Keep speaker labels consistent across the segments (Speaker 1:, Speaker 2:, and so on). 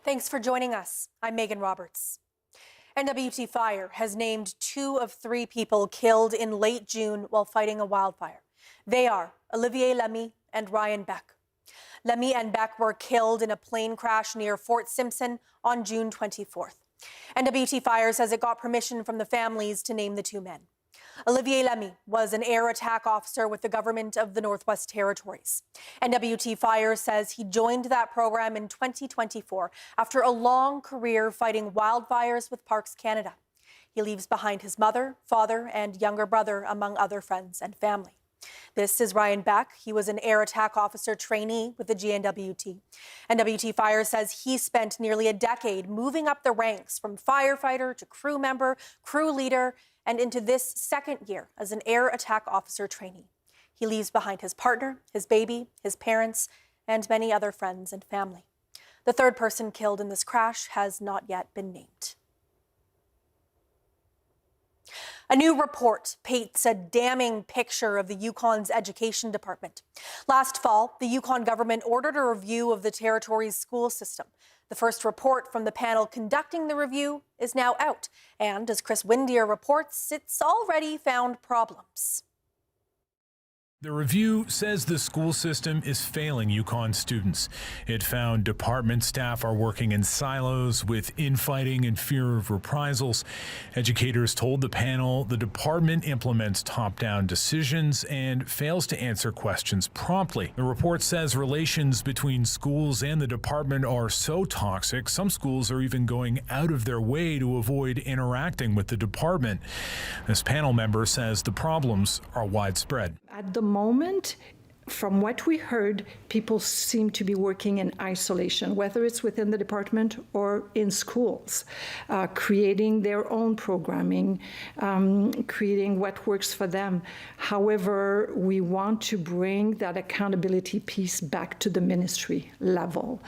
Speaker 1: Thanks for joining us. I'm Megan Roberts. NWT Fire has named 2 of 3 people killed in late June while fighting a wildfire. They are Olivier Lamy and Ryan Beck. Lamy and Beck were killed in a plane crash near Fort Simpson on June 24th. NWT Fire says it got permission from the families to name the 2 men. Olivier Lamy was an air attack officer with the government of the Northwest Territories. NWT Fire says he joined that program in 2024 after a long career fighting wildfires with Parks Canada. He leaves behind his mother, father, and younger brother, among other friends and family. This is Ryan Beck. He was an air attack officer trainee with the GNWT. NWT Fire says he spent nearly a decade moving up the ranks from firefighter to crew member, crew leader, and into this second year as an air attack officer trainee. He leaves behind his partner, his baby, his parents, and many other friends and family. The 3rd person killed in this crash has not yet been named. A new report paints a damning picture of the Yukon's education department. Last fall, the Yukon government ordered a review of the territory's school system. The first report from the panel conducting the review is now out. And as Chris Windier reports, it's already found problems.
Speaker 2: The review says the school system is failing Yukon students. It found department staff are working in silos with infighting and fear of reprisals. Educators told the panel the department implements top-down decisions and fails to answer questions promptly. The report says relations between schools and the department are so toxic, some schools are even going out of their way to avoid interacting with the department. This panel member says the problems are widespread.
Speaker 3: At the moment, from what we heard, people seem to be working in isolation, whether it's within the department or in schools, creating their own programming, creating what works for them. However, we want to bring that accountability piece back to the ministry level.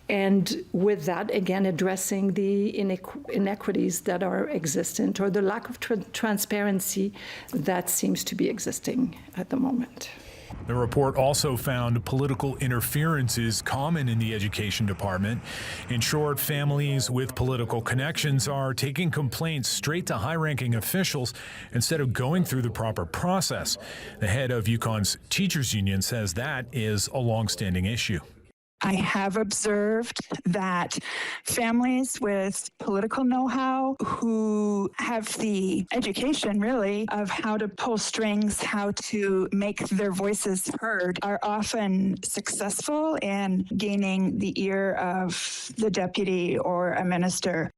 Speaker 3: And with that, again, addressing the inequities that are existent or the lack of transparency that seems to be existing at the moment.
Speaker 2: The report also found political interference is common in the education department. In short, families with political connections are taking complaints straight to high-ranking officials instead of going through the proper process. The head of Yukon's teachers union says that is a long-standing issue.
Speaker 4: I have observed that families with political know-how who have the education, really, of how to pull strings, how to make their voices heard, are often successful in gaining the ear of the deputy or a minister.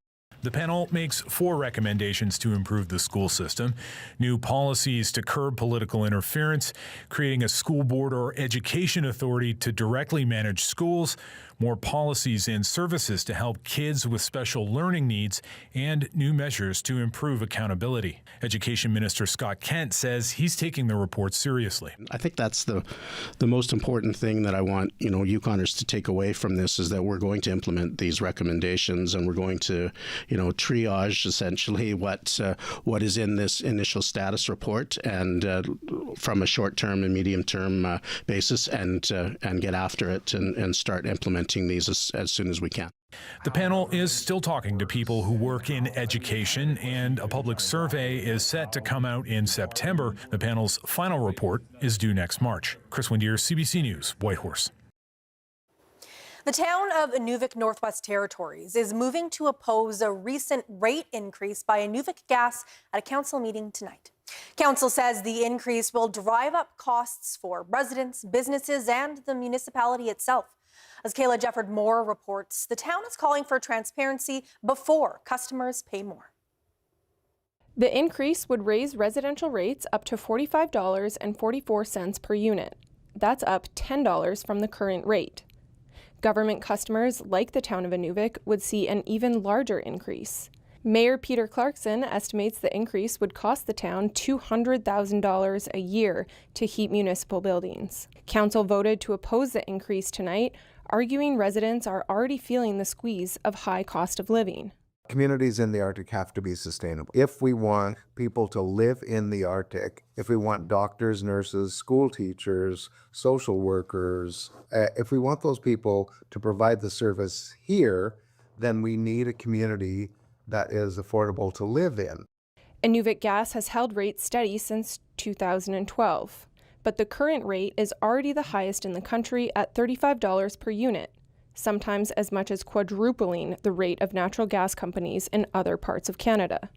Speaker 2: The panel makes 4 recommendations to improve the school system: new policies to curb political interference, creating a school board or education authority to directly manage schools, more policies and services to help kids with special learning needs, and new measures to improve accountability. Education Minister Scott Kent says he's taking the report seriously.
Speaker 5: I think that's the most important thing that I want, Yukoners to take away from this, is that we're going to implement these recommendations and we're going to, triage essentially what is in this initial status report and from a short-term and medium-term basis and get after it and start implementing these as soon as we can.
Speaker 2: The panel is still talking to people who work in education, and a public survey is set to come out in September. The panel's final report is due next March. Chris Windier, CBC News, Whitehorse.
Speaker 1: The town of Inuvik, Northwest Territories, is moving to oppose a recent rate increase by Inuvik Gas at a council meeting tonight. Council says the increase will drive up costs for residents, businesses, and the municipality itself. As Kayla Jefford-Moore reports, the town is calling for transparency before customers pay more.
Speaker 6: The increase would raise residential rates up to $45.44 per unit. That's up $10 from the current rate. Government customers, like the town of Inuvik, would see an even larger increase. Mayor Peter Clarkson estimates the increase would cost the town $200,000 a year to heat municipal buildings. Council voted to oppose the increase tonight, arguing residents are already feeling the squeeze of high cost of living.
Speaker 7: Communities in the Arctic have to be sustainable. If we want people to live in the Arctic, if we want doctors, nurses, school teachers, social workers, if we want those people to provide the service here, then we need a community that is affordable to live in.
Speaker 6: Inuvik Gas has held rates steady since 2012, but the current rate is already the highest in the country at $35 per unit, sometimes as much as quadrupling the rate of natural gas companies in other parts of Canada.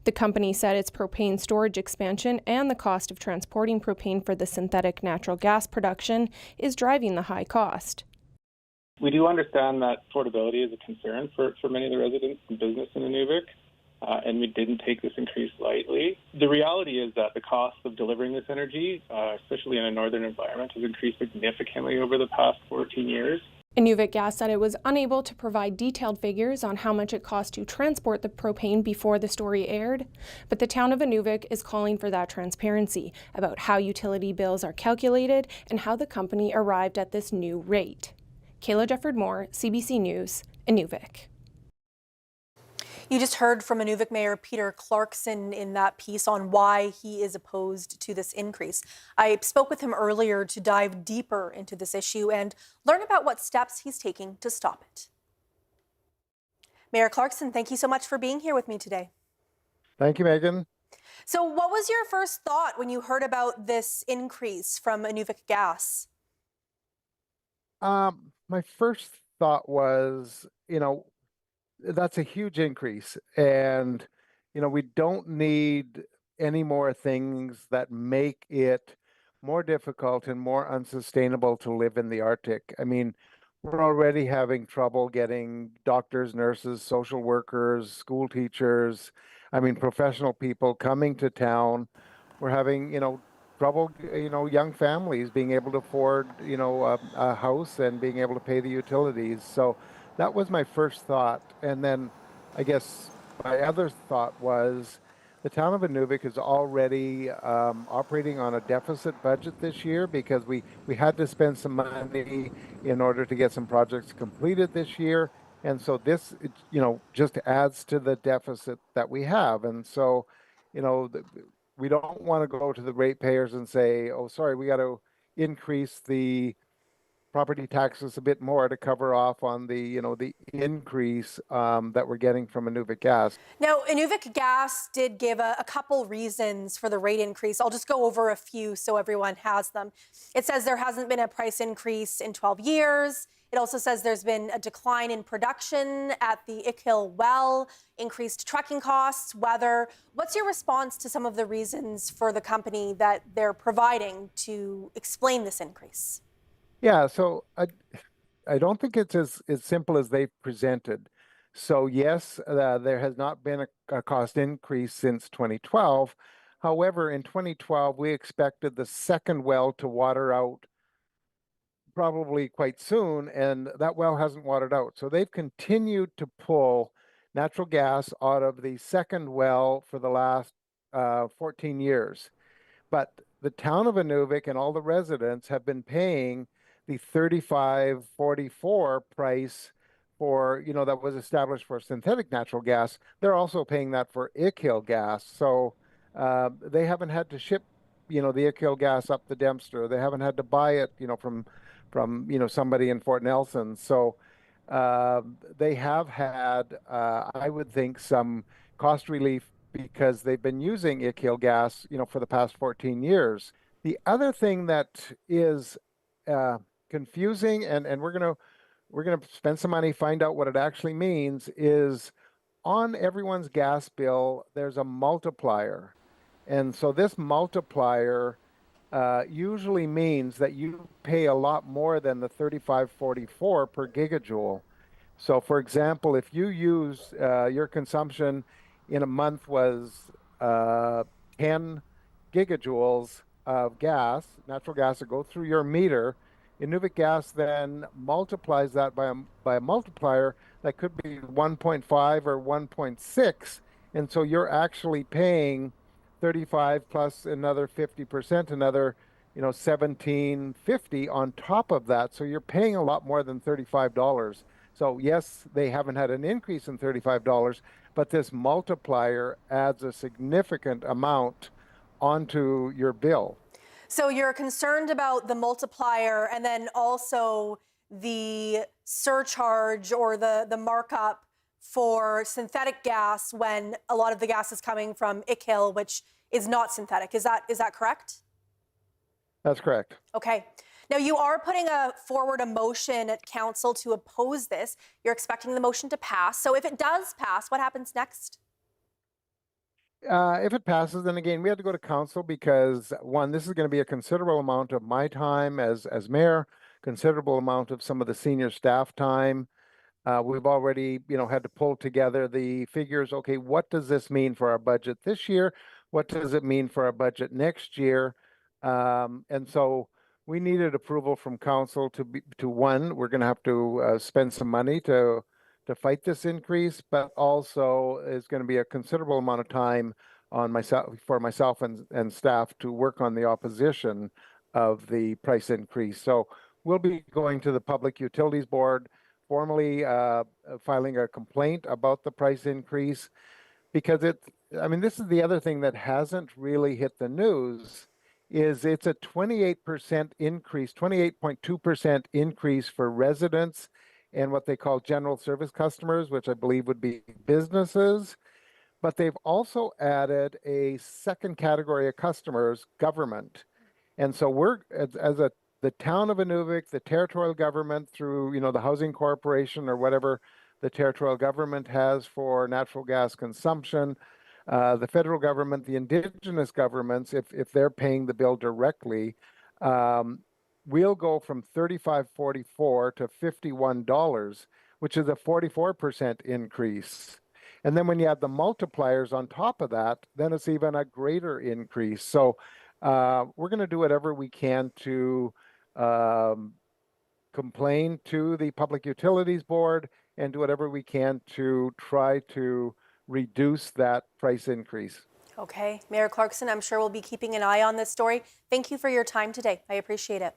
Speaker 6: The company said its propane storage expansion and the cost of transporting propane for the synthetic natural gas production is driving the high cost.
Speaker 8: We do understand that affordability is a concern for many of the residents and business in Inuvik, and we didn't take this increase lightly. The reality is that the cost of delivering this energy, especially in a northern environment, has increased significantly over the past 14 years.
Speaker 6: Inuvik Gas said it was unable to provide detailed figures on how much it cost to transport the propane before the story aired, but the town of Inuvik is calling for that transparency about how utility bills are calculated and how the company arrived at this new rate. Kayla Jefford-Moore, CBC News, Inuvik.
Speaker 1: You just heard from Inuvik Mayor Peter Clarkson in that piece on why he is opposed to this increase. I spoke with him earlier to dive deeper into this issue and learn about what steps he's taking to stop it. Mayor Clarkson, thank you so much for being here with me today.
Speaker 9: Thank you, Megan.
Speaker 1: So what was your first thought when you heard about this increase from Inuvik Gas?
Speaker 9: My first thought was, that's a huge increase. And, we don't need any more things that make it more difficult and more unsustainable to live in the Arctic. I mean, we're already having trouble getting doctors, nurses, social workers, school teachers, professional people coming to town. We're having, trouble, young families being able to afford, a house and being able to pay the utilities. So that was my first thought. And then I guess my other thought was the town of Inuvik is already operating on a deficit budget this year because we had to spend some money in order to get some projects completed this year. And so this, just adds to the deficit that we have. And so, we don't want to go to the ratepayers and say, oh, sorry, we got to increase the property taxes a bit more to cover off on the, the increase that we're getting from Inuvik Gas.
Speaker 1: Now, Inuvik Gas did give a couple reasons for the rate increase. I'll just go over a few so everyone has them. It says there hasn't been a price increase in 12 years. It also says there's been a decline in production at the Ickhill well, increased trucking costs, weather. What's your response to some of the reasons for the company that they're providing to explain this increase?
Speaker 9: Yeah, so I don't think it's as simple as they've presented. So yes, there has not been a cost increase since 2012. However, in 2012, we expected the second well to water out probably quite soon, and that well hasn't watered out. So they've continued to pull natural gas out of the second well for the last 14 years. But the town of Inuvik and all the residents have been paying the $35.44 price for, that was established for synthetic natural gas. They're also paying that for Ickhill gas. So they haven't had to ship, the Ickhill gas up the Dempster. They haven't had to buy it, from somebody in Fort Nelson. So they have had, I would think, some cost relief because they've been using Ickhill gas, for the past 14 years. The other thing that is confusing, and we're gonna spend some money, find out what it actually means, is on everyone's gas bill, there's a multiplier. And so this multiplier usually means that you pay a lot more than the $35.44 per gigajoule. So for example, if you use your consumption in a month was 10 gigajoules of gas, natural gas, that go through your meter, Inuvik Gas then multiplies that by a multiplier that could be 1.5 or 1.6. And so you're actually paying 35 plus another 50%, another, $17.50 on top of that. So you're paying a lot more than $35. So yes, they haven't had an increase in $35, but this multiplier adds a significant amount onto your bill.
Speaker 1: So you're concerned about the multiplier and then also the surcharge or the markup for synthetic gas when a lot of the gas is coming from Ickhill, which is not synthetic. Is that correct?
Speaker 9: That's correct.
Speaker 1: Okay. Now, you are putting forward a motion at council to oppose this. You're expecting the motion to pass. So if it does pass, what happens next?
Speaker 9: If it passes, then again, we have to go to council because, one, this is going to be a considerable amount of my time as mayor, considerable amount of some of the senior staff time. We've already, had to pull together the figures. Okay, what does this mean for our budget this year? What does it mean for our budget next year? And so we needed approval from council to one, we're going to have to spend some money to fight this increase, but also is going to be a considerable amount of time on myself and staff to work on the opposition of the price increase. So we'll be going to the Public Utilities Board, formally filing a complaint about the price increase, because this is the other thing that hasn't really hit the news, is it's a 28% increase, 28.2% increase for residents and what they call general service customers, which I believe would be businesses. But they've also added a second category of customers, government. And so we're, the town of Inuvik, the territorial government through, the housing corporation or whatever the territorial government has for natural gas consumption, the federal government, the indigenous governments, if they're paying the bill directly, we'll go from $35.44 to $51, which is a 44% increase. And then when you add the multipliers on top of that, then it's even a greater increase. So we're going to do whatever we can to complain to the Public Utilities Board and do whatever we can to try to reduce that price increase.
Speaker 1: Okay. Mayor Clarkson, I'm sure we'll be keeping an eye on this story. Thank you for your time today. I appreciate it.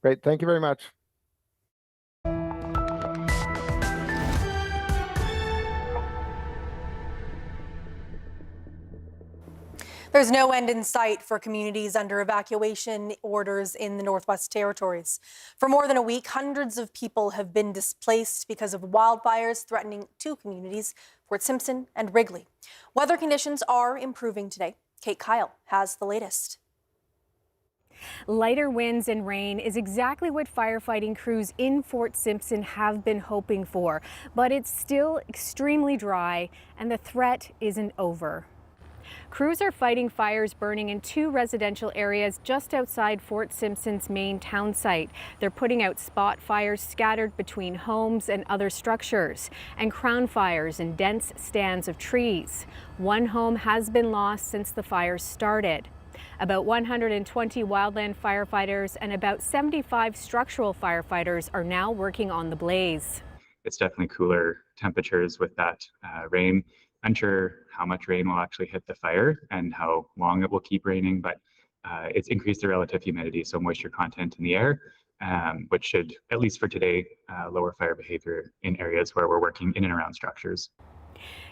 Speaker 9: Great. Thank you very much.
Speaker 1: There's no end in sight for communities under evacuation orders in the Northwest Territories. For more than a week, hundreds of people have been displaced because of wildfires threatening two communities, Fort Simpson and Wrigley. Weather conditions are improving today. Kate Kyle has the latest.
Speaker 10: Lighter winds and rain is exactly what firefighting crews in Fort Simpson have been hoping for, but it's still extremely dry and the threat isn't over. Crews are fighting fires burning in two residential areas just outside Fort Simpson's main town site. They're putting out spot fires scattered between homes and other structures, and crown fires in dense stands of trees. One home has been lost since the fires started. About 120 wildland firefighters and about 75 structural firefighters are now working on the blaze.
Speaker 11: It's definitely cooler temperatures with that rain. Unsure how much rain will actually hit the fire and how long it will keep raining, but it's increased the relative humidity, so moisture content in the air, which should, at least for today, lower fire behavior in areas where we're working in and around structures.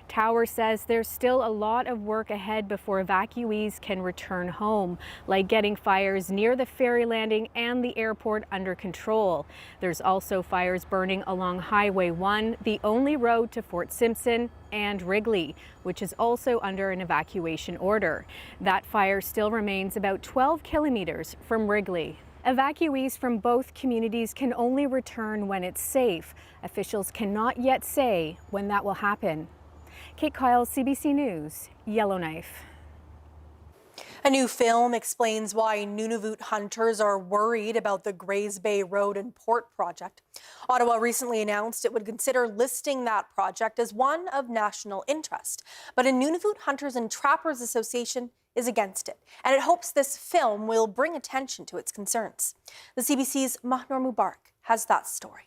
Speaker 10: Tower says there's still a lot of work ahead before evacuees can return home, like getting fires near the ferry landing and the airport under control. There's also fires burning along Highway 1, the only road to Fort Simpson, and Wrigley, which is also under an evacuation order. That fire still remains about 12 kilometers from Wrigley. Evacuees from both communities can only return when it's safe. Officials cannot yet say when that will happen. Kate Kyle, CBC News, Yellowknife.
Speaker 1: A new film explains why Nunavut hunters are worried about the Grays Bay Road and Port project. Ottawa recently announced it would consider listing that project as one of national interest. But a Nunavut Hunters and Trappers Association is against it, and it hopes this film will bring attention to its concerns. The CBC's Mahnor Mubarak has that story.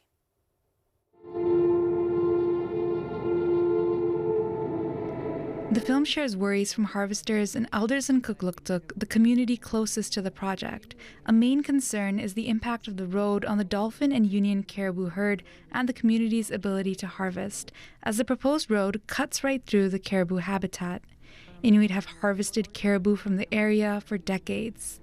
Speaker 12: The film shares worries from harvesters and elders in Kugluktuk, the community closest to the project. A main concern is the impact of the road on the dolphin and Union caribou herd and the community's ability to harvest, as the proposed road cuts right through the caribou habitat. Inuit have harvested caribou from the area for decades.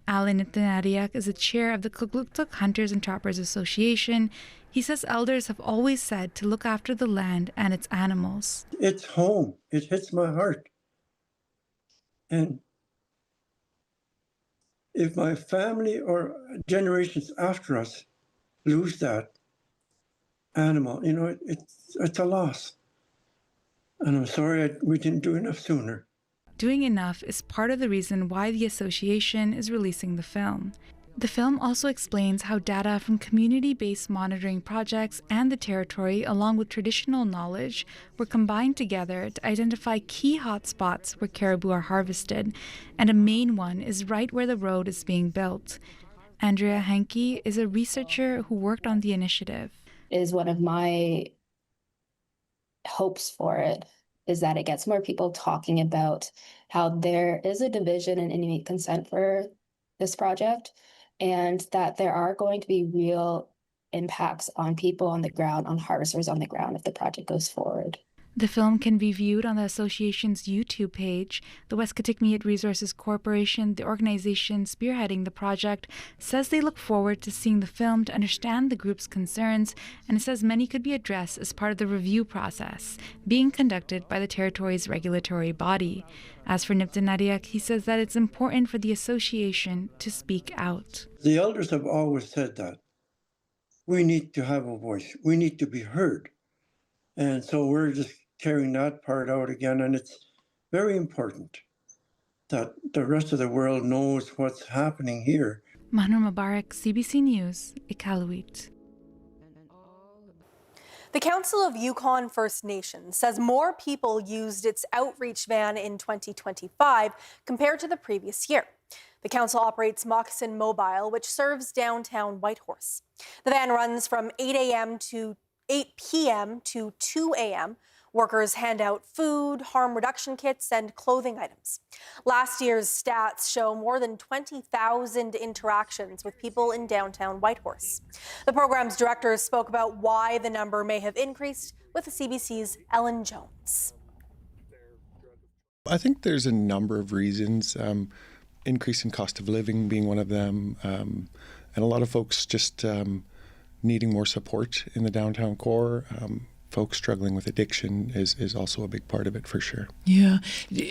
Speaker 12: Alan Nityanadiak is the chair of the Kugluktuk Hunters and Trappers Association. He says elders have always said to look after the land and its animals.
Speaker 13: It's home. It hits my heart. And if my family or generations after us lose that animal, it's a loss. And I'm sorry we didn't do enough sooner.
Speaker 12: Doing enough is part of the reason why the association is releasing the film. The film also explains how data from community-based monitoring projects and the territory, along with traditional knowledge, were combined together to identify key hotspots where caribou are harvested, and a main one is right where the road is being built. Andrea Henke is a researcher who worked on the initiative.
Speaker 14: Is one of my hopes for it is that it gets more people talking about how there is a division in Inuit consent for this project, and that there are going to be real impacts on people on the ground, on harvesters on the ground if the project goes forward.
Speaker 12: The film can be viewed on the association's YouTube page. The West Kitikmeot Resources Corporation, the organization spearheading the project, says they look forward to seeing the film to understand the group's concerns, and it says many could be addressed as part of the review process being conducted by the territory's regulatory body. As for Nityanadiak, he says that it's important for the association to speak out.
Speaker 13: The elders have always said that. We need to have a voice. We need to be heard. And so we're just carrying that part out again, and it's very important that the rest of the world knows what's happening here.
Speaker 12: Mahnur Mubarak, CBC News, Iqaluit.
Speaker 1: The Council of Yukon First Nations says more people used its outreach van in 2025 compared to the previous year. The council operates Moccasin Mobile, which serves downtown Whitehorse. The van runs from 8 a.m. to 8 p.m. to 2 a.m. Workers hand out food, harm reduction kits, and clothing items. Last year's stats show more than 20,000 interactions with people in downtown Whitehorse. The program's directors spoke about why the number may have increased with the CBC's Ellen Jones.
Speaker 15: I think there's a number of reasons, increase in cost of living being one of them, and a lot of folks just needing more support in the downtown core. Folks struggling with addiction is also a big part of it for sure.
Speaker 16: Yeah.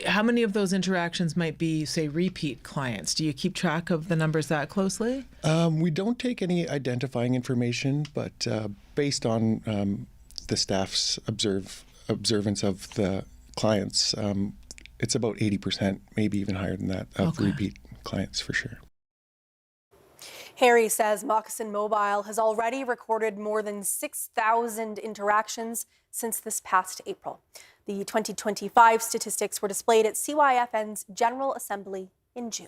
Speaker 16: How many of those interactions might be, say, repeat clients? Do you keep track of the numbers that closely?
Speaker 15: We don't take any identifying information, but based on the staff's observance of the clients, it's about 80%, maybe even higher than that, of repeat clients for sure.
Speaker 1: Harry says Moccasin Mobile has already recorded more than 6,000 interactions since this past April. The 2025 statistics were displayed at CYFN's General Assembly in June.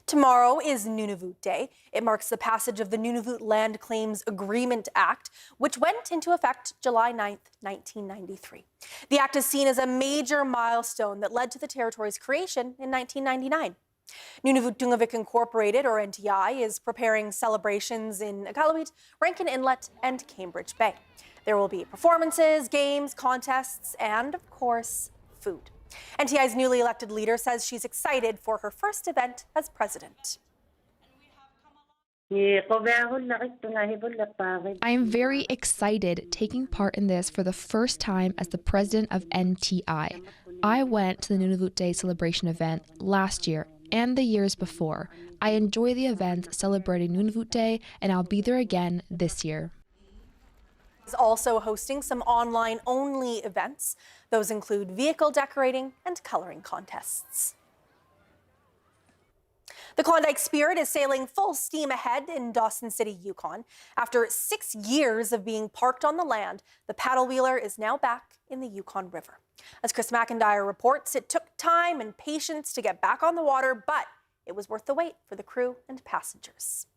Speaker 1: Tomorrow is Nunavut Day. It marks the passage of the Nunavut Land Claims Agreement Act, which went into effect July 9th, 1993. The act is seen as a major milestone that led to the territory's creation in 1999. Nunavut Dungavik Incorporated, or NTI, is preparing celebrations in Iqaluit, Rankin Inlet, and Cambridge Bay. There will be performances, games, contests, and, of course, food. NTI's newly elected leader says she's excited for her first event as president.
Speaker 17: I am very excited taking part in this for the first time as the president of NTI. I went to the Nunavut Day celebration event last year and the years before. I enjoy the event celebrating Nunavut Day, and I'll be there again this year.
Speaker 1: Is also hosting some online-only events. Those include vehicle decorating and coloring contests. The Klondike Spirit is sailing full steam ahead in Dawson City, Yukon. After 6 years of being parked on the land, the paddle wheeler is now back in the Yukon River. As Chris McIntyre reports, it took time and patience to get back on the water, but it was worth the wait for the crew and passengers.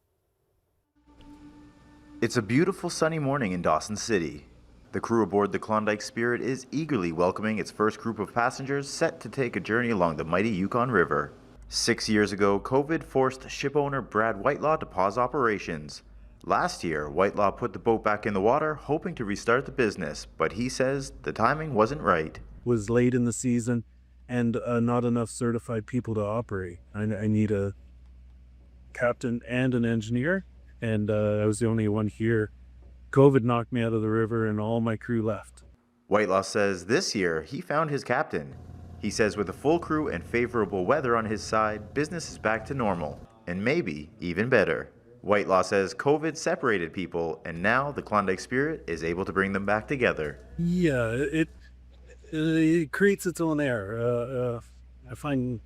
Speaker 18: It's a beautiful sunny morning in Dawson City. The crew aboard the Klondike Spirit is eagerly welcoming its first group of passengers set to take a journey along the mighty Yukon River. 6 years ago, COVID forced ship owner Brad Whitelaw to pause operations. Last year, Whitelaw put the boat back in the water, hoping to restart the business, but he says the timing wasn't right.
Speaker 19: Was late in the season and not enough certified people to operate. I need a captain and an engineer, and I was the only one here. COVID knocked me out of the river and all my crew left.
Speaker 18: Whitelaw says this year he found his captain. He says with a full crew and favorable weather on his side, business is back to normal, and maybe even better. Whitelaw says COVID separated people, and now the Klondike spirit is able to bring them back together.
Speaker 19: Yeah, it creates its own air. I find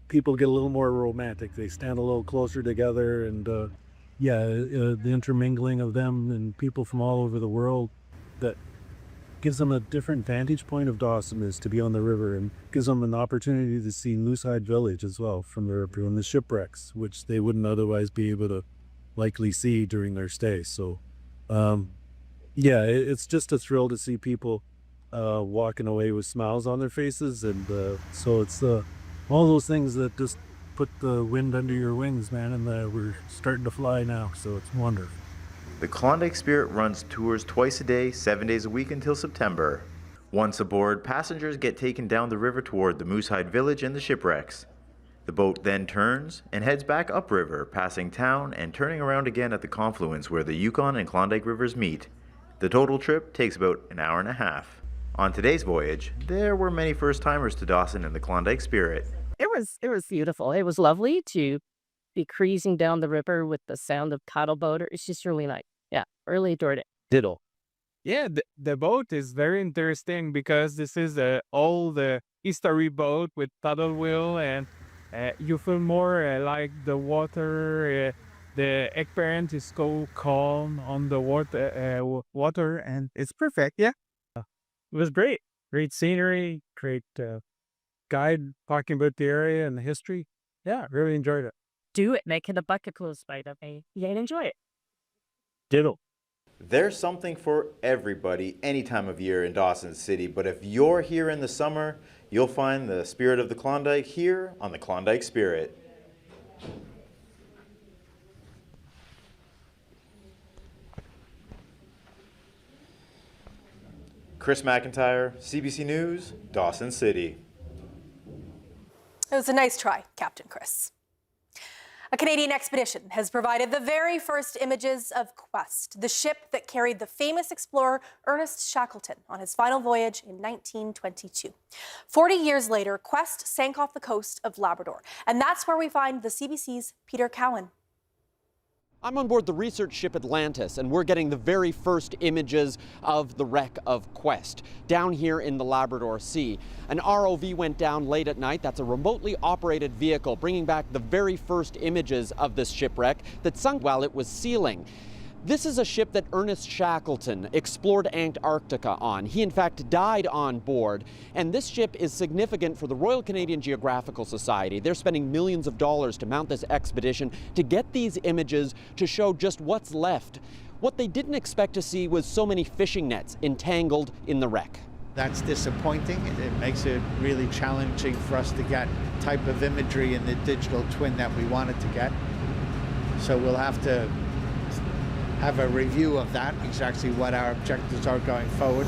Speaker 19: people get a little more romantic. They stand a little closer together, and the intermingling of them and people from all over the world, that gives them a different vantage point of Dawson is to be on the river, and gives them an opportunity to see Moosehead Village as well from the shipwrecks, which they wouldn't otherwise be able to likely see during their stay. So it's just a thrill to see people walking away with smiles on their faces, and so it's all those things that just put the wind under your wings, man, and we're starting to fly now, so it's wonderful.
Speaker 18: The Klondike Spirit runs tours twice a day, 7 days a week until September. Once aboard, passengers get taken down the river toward the Moosehead Village and the shipwrecks. The boat then turns and heads back upriver, passing town and turning around again at the confluence where the Yukon and Klondike rivers meet. The total trip takes about an hour and a half. On today's voyage, there were many first-timers to Dawson and the Klondike Spirit.
Speaker 20: It was beautiful. It was lovely to be cruising down the river with the sound of paddle boat. It's just really nice. Yeah, really adored it.
Speaker 21: Diddle. Yeah, the boat is very interesting because this is old history boat with paddle wheel, and you feel more like the water. The experience is so calm on the water, and it's perfect. Yeah, it was great. Great scenery, great guide talking about the area and the history. Yeah, really enjoyed it.
Speaker 20: Do it. Make it a bucket list item. You enjoy it.
Speaker 21: Diddle.
Speaker 18: There's something for everybody any time of year in Dawson City, but if you're here in the summer, you'll find the spirit of the Klondike here on the Klondike Spirit. Chris McIntyre, CBC News, Dawson City.
Speaker 1: It was a nice try, Captain Chris. A Canadian expedition has provided the very first images of Quest, the ship that carried the famous explorer Ernest Shackleton on his final voyage in 1922. 40 years later, Quest sank off the coast of Labrador, and that's where we find the CBC's Peter Cowan.
Speaker 22: I'm on board the research ship Atlantis, and we're getting the very first images of the wreck of Quest down here in the Labrador Sea. An ROV went down late at night. That's a remotely operated vehicle, bringing back the very first images of this shipwreck that sunk while it was sealing. This is a ship that Ernest Shackleton explored Antarctica on. He, in fact, died on board. And this ship is significant for the Royal Canadian Geographical Society. They're spending millions of dollars to mount this expedition to get these images to show just what's left. What they didn't expect to see was so many fishing nets entangled in the wreck.
Speaker 23: That's disappointing. It makes it really challenging for us to get type of imagery in the digital twin that we wanted to get. So we'll have to have a review of that, exactly what our objectives are going forward.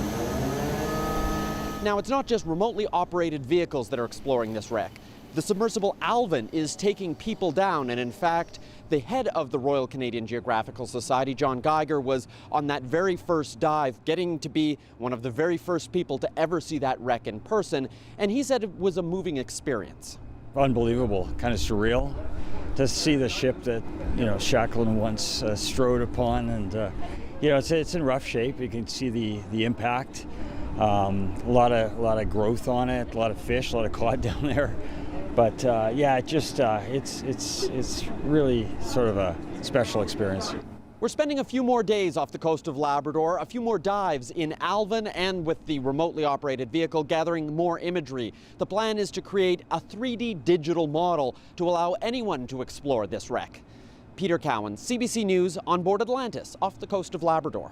Speaker 22: Now, it's not just remotely operated vehicles that are exploring this wreck. The submersible Alvin is taking people down, and in fact, the head of the Royal Canadian Geographical Society, John Geiger, was on that very first dive, getting to be one of the very first people to ever see that wreck in person, and he said it was a moving experience.
Speaker 24: Unbelievable, kind of surreal to see the ship that, Shackleton once strode upon, and it's in rough shape. You can see the impact. A lot of growth on it, a lot of fish, a lot of cod down there. But it's really sort of a special experience.
Speaker 22: We're spending a few more days off the coast of Labrador, a few more dives in Alvin, and with the remotely operated vehicle gathering more imagery. The plan is to create a 3D digital model to allow anyone to explore this wreck. Peter Cowan, CBC News, on board Atlantis off the coast of Labrador.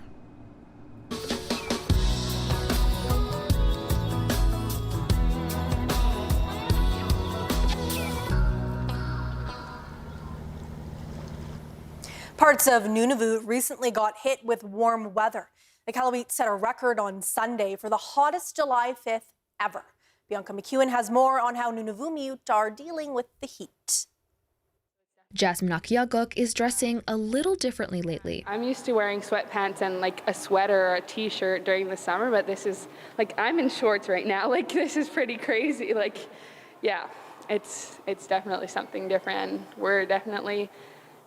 Speaker 1: Parts of Nunavut recently got hit with warm weather. Iqaluit set a record on Sunday for the hottest July 5th ever. Bianca McEwen has more on how Nunavummiut are dealing with the heat.
Speaker 17: Jasmine Akiaguk is dressing a little differently lately.
Speaker 2: I'm used to wearing sweatpants and like a sweater or a t-shirt during the summer, but this is like, I'm in shorts right now. Like, this is pretty crazy. Like, yeah, it's definitely something different. We're definitely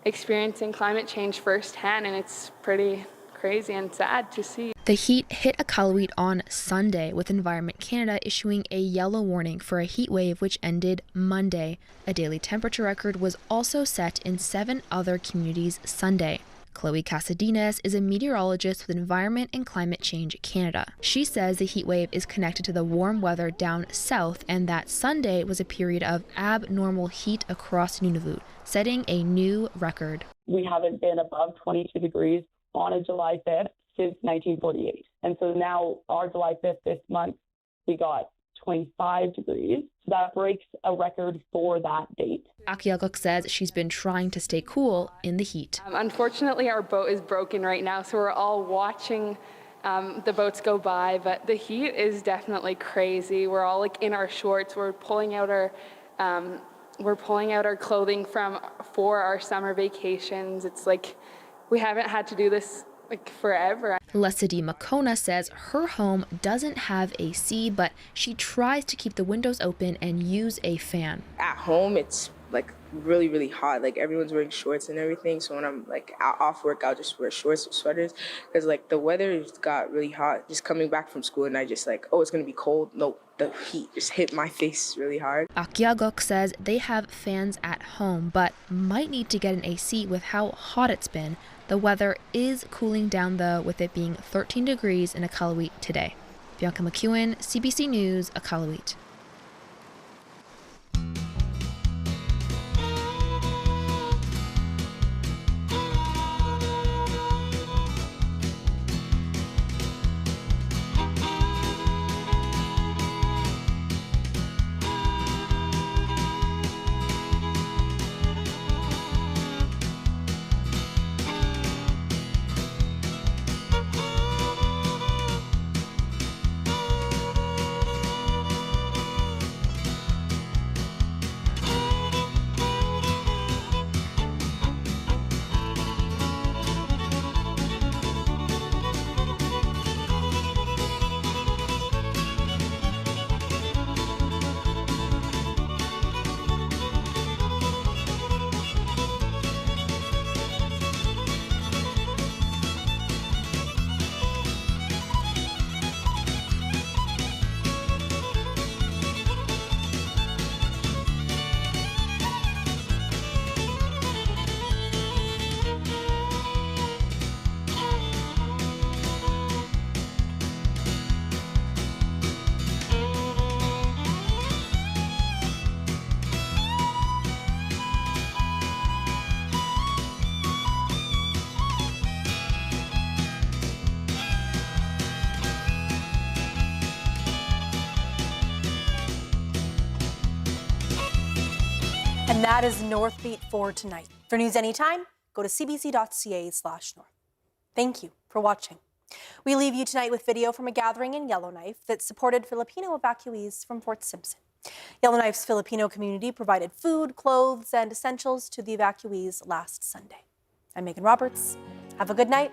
Speaker 2: experiencing climate change firsthand, and it's pretty crazy and sad to see.
Speaker 17: The heat hit Iqaluit on Sunday, with Environment Canada issuing a yellow warning for a heat wave which ended Monday. A daily temperature record was also set in 7 other communities Sunday. Chloe Casadines is a meteorologist with Environment and Climate Change Canada. She says the heat wave is connected to the warm weather down south and that Sunday was a period of abnormal heat across Nunavut, setting a new record.
Speaker 3: We haven't been above 22 degrees on a July 5th since 1948. And so now our July 5th this month, we got 25 degrees. So that breaks a record for that date.
Speaker 17: Akiaguk says she's been trying to stay cool in the heat.
Speaker 2: Unfortunately, our boat is broken right now, so we're all watching the boats go by, but the heat is definitely crazy. We're all like in our shorts. We're pulling out our clothing for our summer vacations. It's like we haven't had to do this like forever.
Speaker 17: Leslie Makona says her home doesn't have AC, but she tries to keep the windows open and use a fan.
Speaker 4: At home, it's like really, really hot. Like everyone's wearing shorts and everything. So when I'm like off work, I'll just wear shorts or sweaters because like the weather got really hot. Just coming back from school and I just like, oh, it's gonna be cold. No, the heat just hit my face really hard.
Speaker 17: Akiaguk says they have fans at home, but might need to get an AC with how hot it's been. The weather is cooling down though, with it being 13 degrees in Iqaluit today. Bianca McEwen, CBC News, Iqaluit.
Speaker 1: And that is Northbeat for tonight. For news anytime, go to cbc.ca/north. Thank you for watching. We leave you tonight with video from a gathering in Yellowknife that supported Filipino evacuees from Fort Simpson. Yellowknife's Filipino community provided food, clothes, and essentials to the evacuees last Sunday. I'm Megan Roberts. Have a good night.